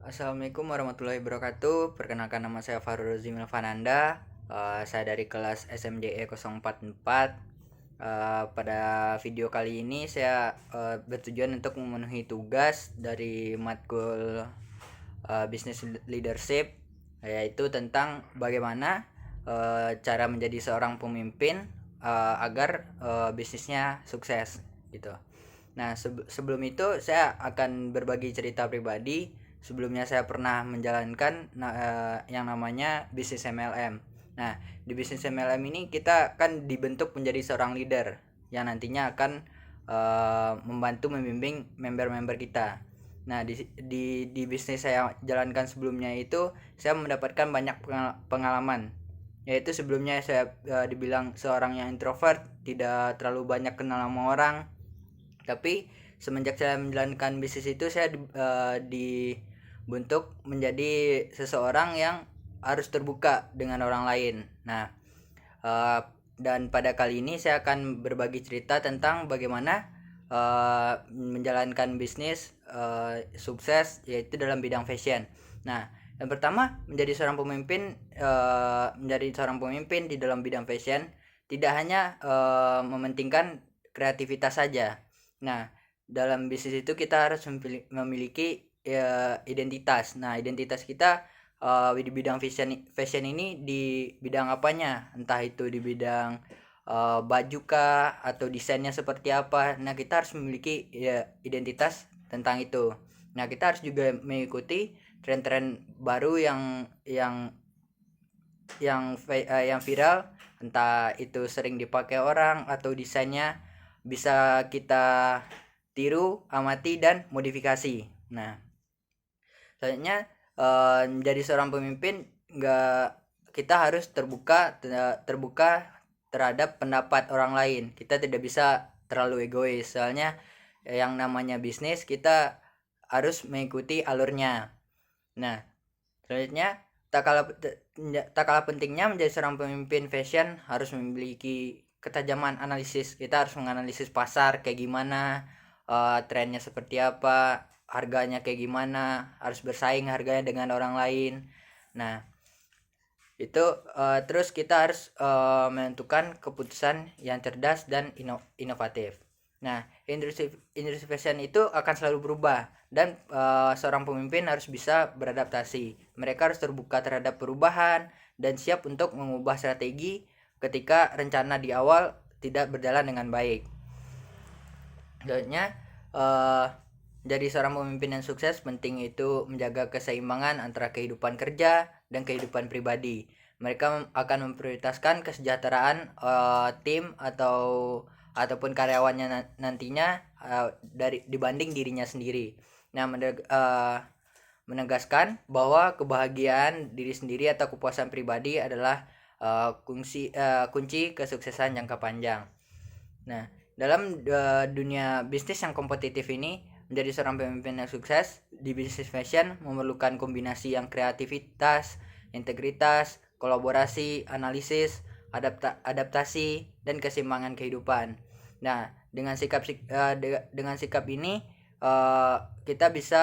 Assalamualaikum warahmatullahi wabarakatuh. Perkenalkan, nama saya Farul Zimil Fananda. Saya dari kelas SMJE 044. Pada video kali ini saya bertujuan untuk memenuhi tugas dari matkul Business Leadership, yaitu tentang bagaimana cara menjadi seorang pemimpin agar bisnisnya sukses gitu. Nah, sebelum itu saya akan berbagi cerita pribadi. Sebelumnya saya pernah menjalankan yang namanya bisnis MLM. Nah, di bisnis MLM ini kita kan dibentuk menjadi seorang leader yang nantinya akan membantu membimbing member-member kita. Nah, di bisnis saya jalankan sebelumnya itu saya mendapatkan banyak pengalaman. Yaitu sebelumnya saya dibilang seorang yang introvert, tidak terlalu banyak kenal sama orang. Tapi semenjak saya menjalankan bisnis itu saya dibentuk menjadi seseorang yang harus terbuka dengan orang lain. Nah, dan pada kali ini saya akan berbagi cerita tentang bagaimana menjalankan bisnis sukses, yaitu dalam bidang fashion. Nah, yang pertama, menjadi seorang pemimpin di dalam bidang fashion tidak hanya mementingkan kreativitas saja. Nah, dalam bisnis itu kita harus memiliki identitas. Nah, identitas kita di bidang fashion ini di bidang apanya? Entah itu di bidang baju kah, atau desainnya seperti apa. Nah, kita harus memiliki identitas tentang itu. Nah, kita harus juga mengikuti tren-tren baru yang viral, entah itu sering dipakai orang atau desainnya bisa kita tiru, amati, dan modifikasi. Nah, selanjutnya menjadi seorang pemimpin kita harus terbuka terhadap pendapat orang lain. Kita tidak bisa terlalu egois, soalnya yang namanya bisnis kita harus mengikuti alurnya. Nah, selanjutnya tak kalah pentingnya menjadi seorang pemimpin fashion harus memiliki ketajaman analisis. Kita harus menganalisis pasar kayak gimana, trennya seperti apa, harganya kayak gimana, harus bersaing harganya dengan orang lain. Nah, itu terus kita harus menentukan keputusan yang cerdas dan inovatif. Nah, industri fashion itu akan selalu berubah, dan seorang pemimpin harus bisa beradaptasi. Mereka harus terbuka terhadap perubahan dan siap untuk mengubah strategi ketika rencana di awal tidak berjalan dengan baik. Selanjutnya, jadi seorang pemimpin yang sukses penting itu menjaga keseimbangan antara kehidupan kerja dan kehidupan pribadi. Mereka akan memprioritaskan kesejahteraan tim ataupun karyawannya nantinya dari dibanding dirinya sendiri. Nah, menegaskan bahwa kebahagiaan diri sendiri atau kepuasan pribadi adalah kunci kesuksesan jangka panjang. Nah, dalam dunia bisnis yang kompetitif ini, menjadi seorang pemimpin yang sukses di bisnis fashion memerlukan kombinasi yang kreativitas, integritas, kolaborasi, analisis, adaptasi, dan keseimbangan kehidupan. Nah, dengan sikap ini kita bisa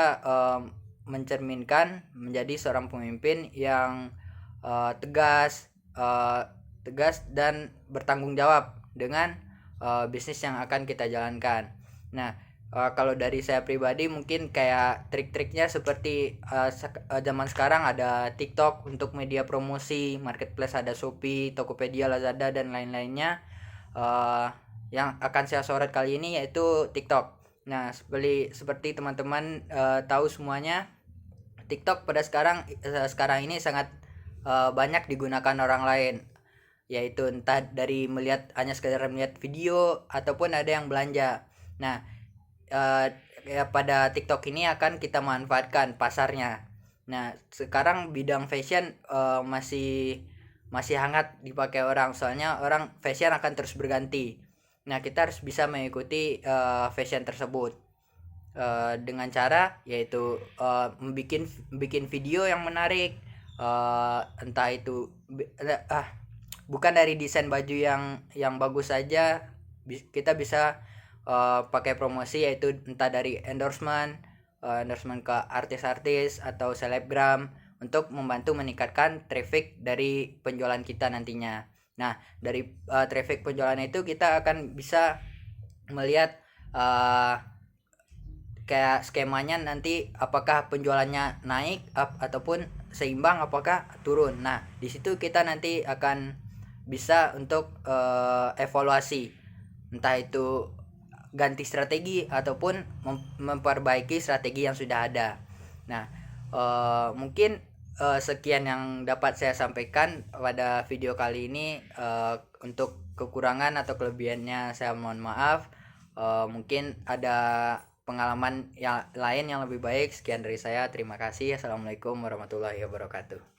mencerminkan menjadi seorang pemimpin yang tegas dan bertanggung jawab dengan bisnis yang akan kita jalankan. Nah, kalau dari saya pribadi mungkin kayak trik-triknya seperti zaman sekarang ada TikTok untuk media promosi, marketplace ada Shopee, Tokopedia, Lazada, dan lain-lainnya. Yang akan saya sorot kali ini yaitu TikTok. Nah, seperti teman-teman tahu semuanya, TikTok pada sekarang ini sangat banyak digunakan orang lain, yaitu entah dari hanya sekedar melihat video ataupun ada yang belanja. Nah, pada TikTok ini akan kita manfaatkan pasarnya. Nah, sekarang bidang fashion masih hangat dipakai orang, soalnya orang fashion akan terus berganti. Nah, kita harus bisa mengikuti fashion tersebut dengan cara yaitu bikin video yang menarik, entah itu bukan dari desain baju yang bagus saja. Kita bisa pakai promosi, yaitu entah dari endorsement, endorsement ke artis-artis atau selebgram untuk membantu meningkatkan traffic dari penjualan kita nantinya. Nah, dari traffic penjualan itu kita akan bisa melihat kayak skemanya nanti apakah penjualannya naik ataupun seimbang, apakah turun. Nah, di situ kita nanti akan bisa untuk evaluasi, entah itu ganti strategi ataupun memperbaiki strategi yang sudah ada. Nah, mungkin sekian yang dapat saya sampaikan pada video kali ini. Untuk kekurangan atau kelebihannya saya mohon maaf. Mungkin ada pengalaman yang lain yang lebih baik. Sekian dari saya, terima kasih. Assalamualaikum warahmatullahi wabarakatuh.